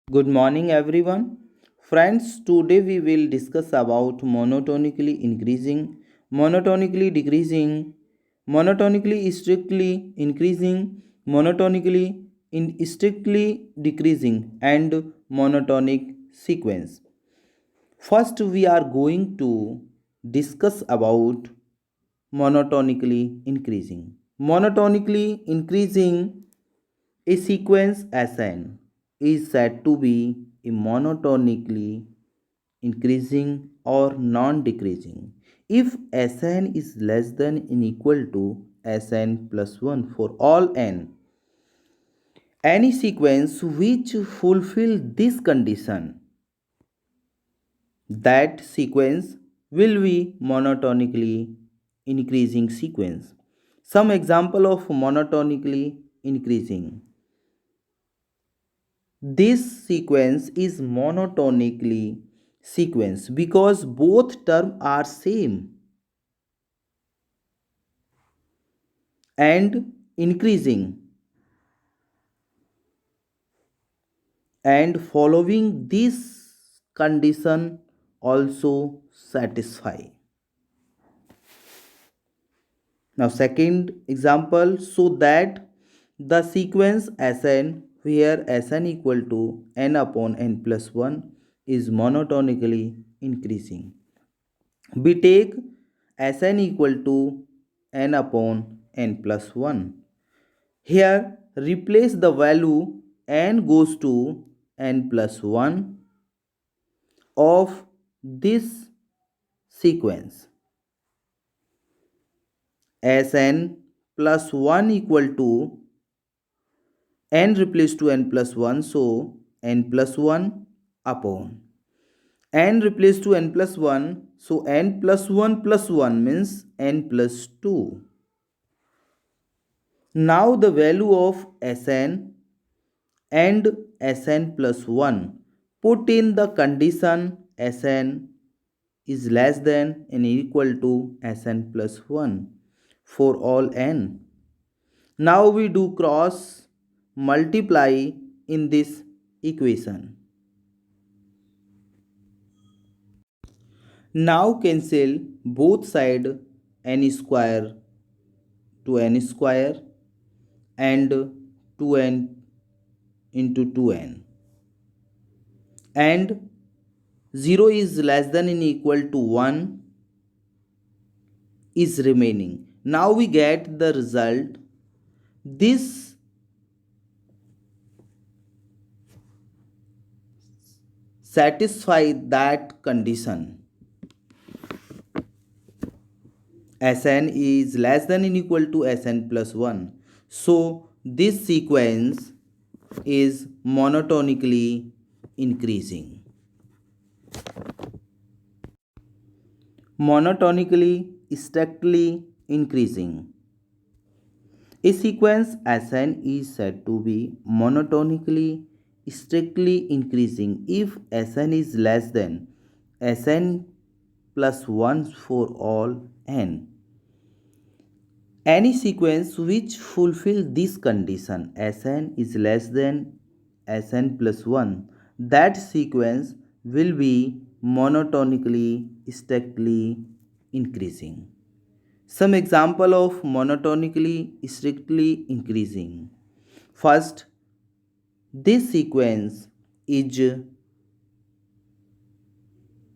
Good morning, everyone. Friends, today we will discuss about monotonically increasing, monotonically decreasing, monotonically strictly increasing, monotonically strictly decreasing, and monotonic sequence. First, we are going to discuss about monotonically increasing. Monotonically increasing a sequence Sn is said to be a monotonically increasing or non-decreasing if Sn is less than or equal to Sn plus 1 for all n. Any sequence which fulfill this condition, that sequence will be monotonically increasing sequence. Some example of monotonically increasing. This sequence is monotonically sequence because both terms are same and increasing, and following this condition also satisfy. Now second example, so that the sequence Sn where Sn equal to n upon n plus 1 is monotonically increasing. We take Sn equal to n upon n plus 1. Here replace the value n goes to n plus 1 of this sequence. Sn plus 1 equal to n replaced to n plus 1, so n plus 1 upon n replaced to n plus 1, so n plus 1 means n plus 2. Now the value of Sn and Sn plus 1, put in the condition Sn is less than and equal to Sn plus 1 for all n. Now we do cross multiply in this equation. Now cancel both side n square to n square and 2n into 2n, and 0 is less than and equal to 1 is remaining. Now we get the result. This satisfy that condition. Sn is less than and equal to Sn plus 1. So this sequence is monotonically increasing. Monotonically strictly increasing. A sequence Sn is said to be monotonically strictly increasing if Sn is less than Sn plus 1 for all n. Any sequence which fulfill this condition Sn is less than Sn plus 1, that sequence will be monotonically strictly increasing. Some example of monotonically strictly increasing. First, this sequence is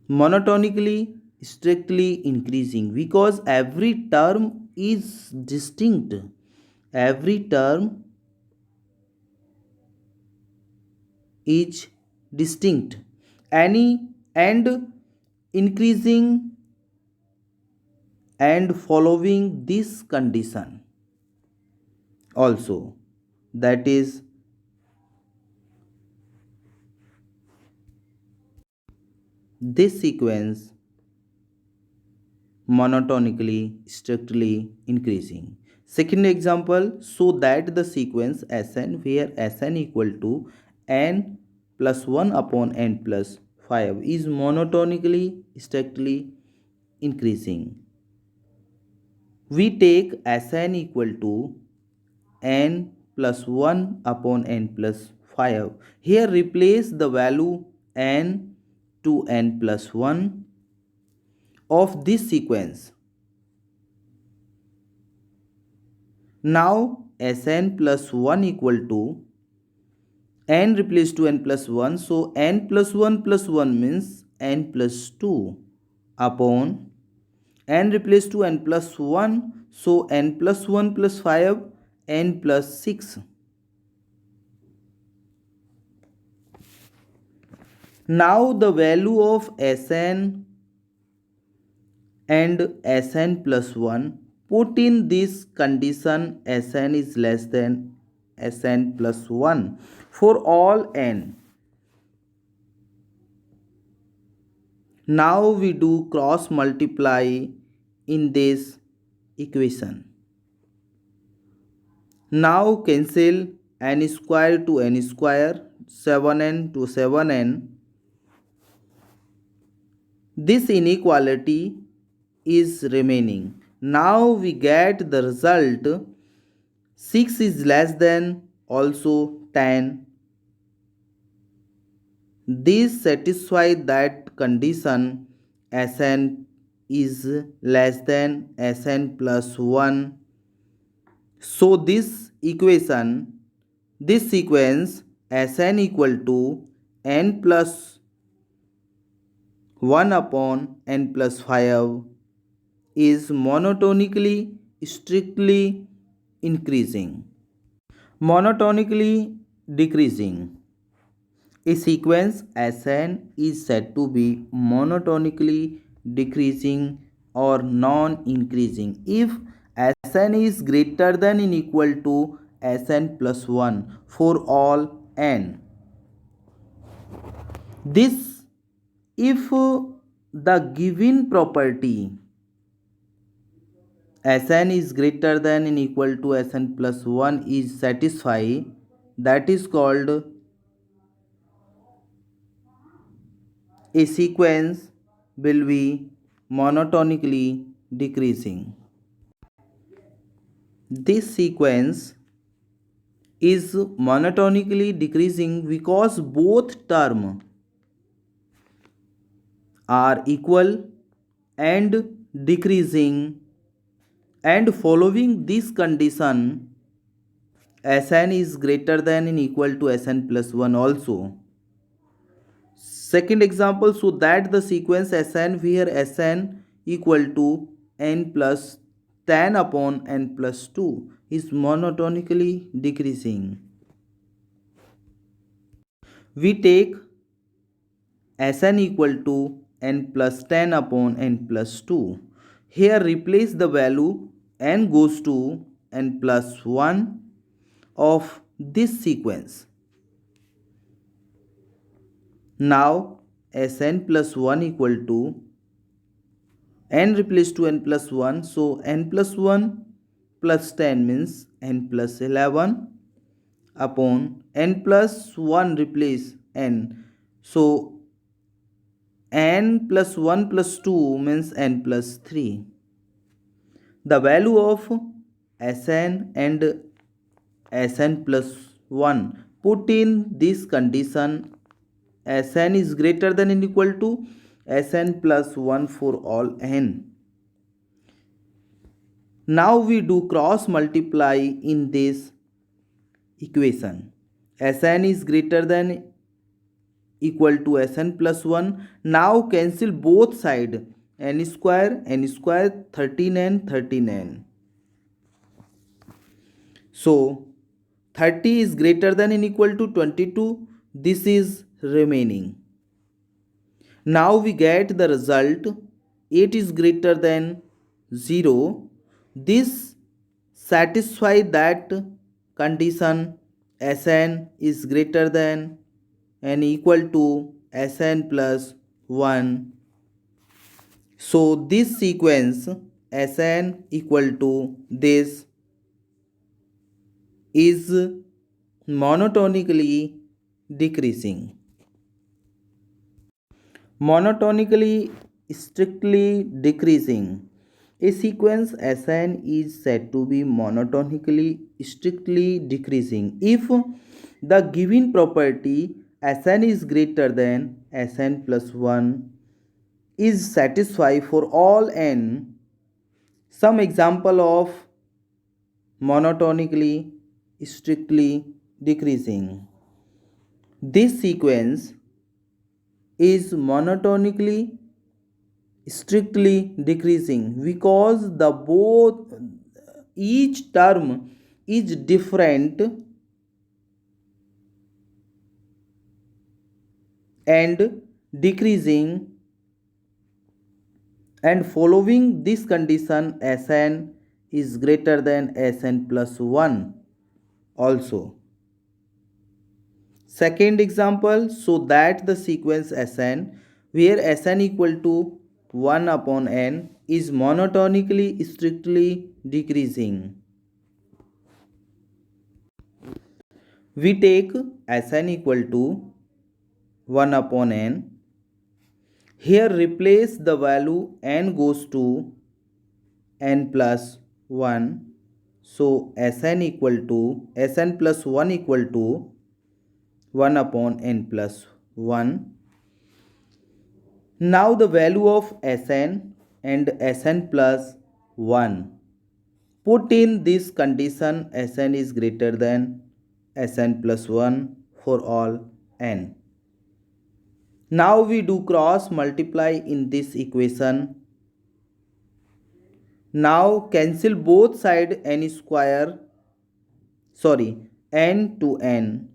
monotonically strictly increasing because every term is distinct. Every term is distinct. Any and increasing and following this condition also, that is this sequence monotonically strictly increasing. Second example, so that the sequence Sn where Sn equal to n plus 1 upon n plus 5 is monotonically strictly increasing. We take Sn equal to n plus 1 upon n plus 5. Here replace the value n to n plus 1 of this sequence. Now Sn plus 1 equal to n replace to n plus 1. So n plus 1 means n plus 2 upon n replace to n plus 1. So n plus 1 plus 5 n plus 6. Now the value of Sn and Sn plus 1, put in this condition Sn is less than Sn plus 1 for all n. Now we do cross multiply in this equation. Now cancel n square to n square, 7n to 7n. This inequality is remaining. Now we get the result 6 is less than also 10. This satisfies that condition Sn is less than Sn plus 1. So this sequence Sn equal to n plus 1 upon n plus 5 is monotonically strictly increasing. Monotonically decreasing. A sequence Sn is said to be monotonically decreasing or non-increasing if Sn is greater than or equal to Sn plus 1 for all n. This if the given property Sn is greater than or equal to Sn plus 1 is satisfied, that is called a sequence will be monotonically decreasing. This sequence is monotonically decreasing because both terms are equal and decreasing, and following this condition Sn is greater than or equal to Sn plus 1 also. Second example, so that the sequence Sn where Sn equal to n plus 10 upon n plus 2 is monotonically decreasing. We take Sn equal to n plus 10 upon n plus 2. Here replace the value n goes to n plus 1 of this sequence. Now Sn plus 1 equal to n replace to n plus 1. So n plus 1 plus 10 means n plus 11 upon n plus 1 replace n. So n plus 1 plus 2 means n plus 3. The value of Sn and Sn plus 1, put in this condition Sn is greater than or equal to Sn plus 1 for all n. Now we do cross multiply in this equation. Sn is greater than equal to Sn plus 1. Now cancel both sides, n square, 13n, 13n. So 30 is greater than or equal to 22. This is remaining. Now we get the result 8 is greater than 0. This satisfies that condition Sn is greater than and equal to Sn plus 1. So this sequence Sn equal to this is monotonically decreasing. Monotonically strictly decreasing. A sequence Sn is said to be monotonically strictly decreasing if the given property Sn is greater than Sn plus 1 is satisfied for all n. Some example of monotonically strictly decreasing. This sequence is monotonically strictly decreasing because the both each term is different and decreasing, and following this condition Sn is greater than Sn plus 1 also. Second example, so that the sequence Sn where Sn equal to 1 upon n is monotonically strictly decreasing. We take Sn equal to 1 upon n. Here replace the value n goes to n plus 1. So Sn plus 1 equal to 1 upon n plus 1. Now the value of Sn and Sn plus 1. Put in this condition Sn is greater than Sn plus 1 for all n. Now we do cross multiply in this equation. Now cancel both side n square, n to n.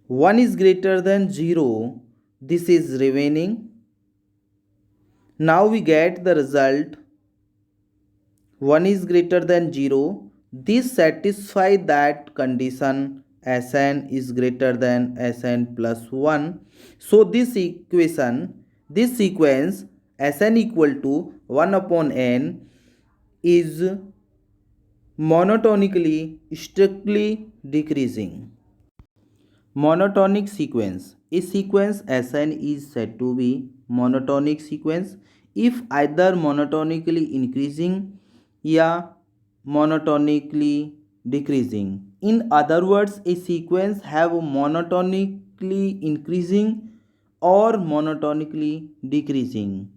One is greater than 0, this is remaining. Now we get the result 1 is greater than 0. This satisfies that condition Sn is greater than Sn plus 1. So this sequence Sn equal to 1 upon n is monotonically strictly decreasing. Monotonic sequence. A sequence Sn is said to be monotonic sequence if either monotonically increasing or monotonically decreasing. In other words, a sequence have monotonically increasing or monotonically decreasing.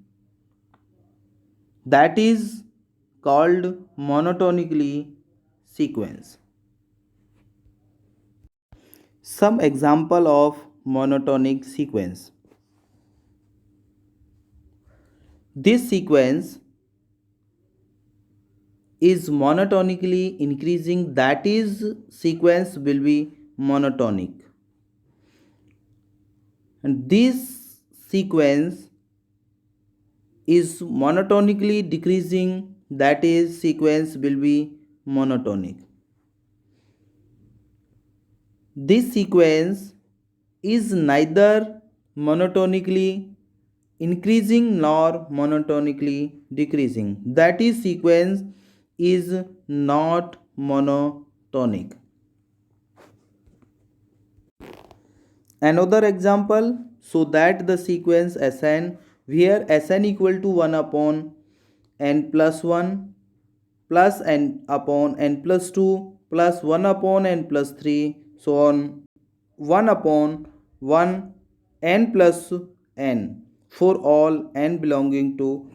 That is called monotonically sequence. Some example of monotonic sequence. This sequence is monotonically increasing, that is sequence will be monotonic. And this sequence is monotonically decreasing, that is sequence will be monotonic. This sequence is neither monotonically increasing nor monotonically decreasing, that is sequence is not monotonic. Another example, so that the sequence Sn where Sn equal to 1 upon n plus 1 plus n upon n plus 2 plus 1 upon n plus 3 so on 1 upon 1 n plus n for all n belonging to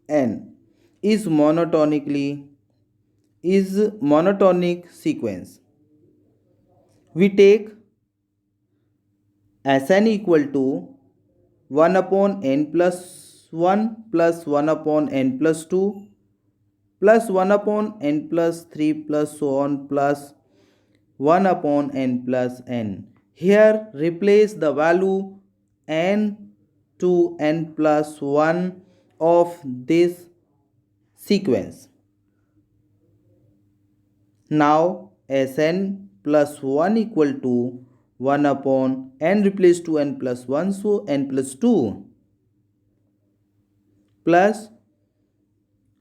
n is monotonic sequence. We take Sn equal to 1 upon n plus 1 plus 1 upon n plus 2 plus 1 upon n plus 3 plus so on plus 1 upon n plus n. Here replace the value n to n plus 1 of this sequence. Now Sn plus 1 equal to 1 upon n replace to n plus 1, so n plus 2 plus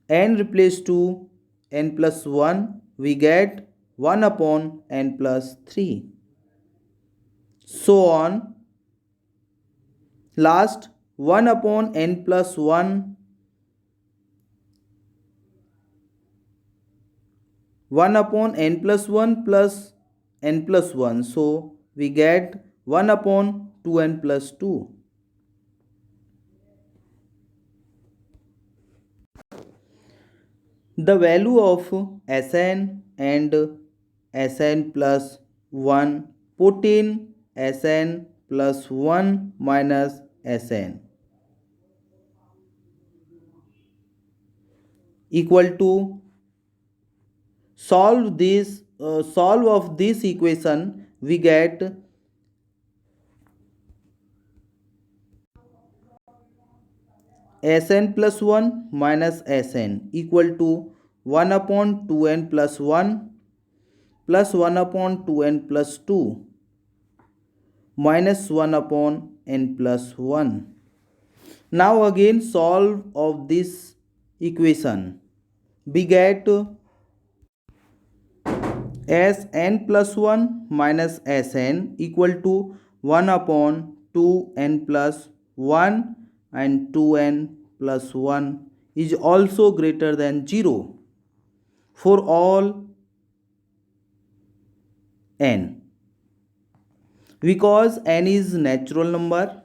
n replace to n plus 1, we get 1 upon n plus 3. So on. Last 1 upon n plus 1 1 upon n plus n plus 1. So we get 1 upon 2n plus 2. The value of Sn and Sn plus 1 put in Sn plus 1 minus Sn equal to solve of this equation. We get Sn plus 1 minus Sn equal to 1 upon 2n plus 1 plus 1 upon 2n plus 2 minus 1 upon n plus 1. Now again solve of this equation. We get Sn plus 1 minus Sn equal to 1 upon 2n plus 1 and 2n plus 1 is also greater than 0 for all n. Because n is natural number,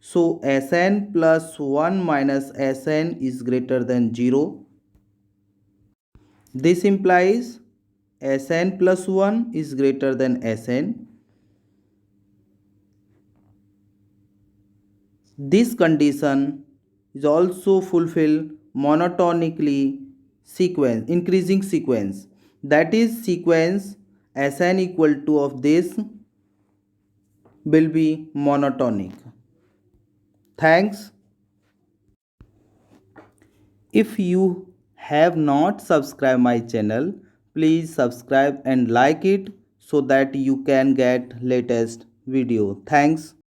so Sn plus 1 minus Sn is greater than 0. This implies Sn plus 1 is greater than Sn. This condition is also fulfilled monotonically increasing sequence. That is sequence Sn equal to of this will be monotonic. Thanks. If you have not subscribed my channel, please subscribe and like it so that you can get latest video. Thanks.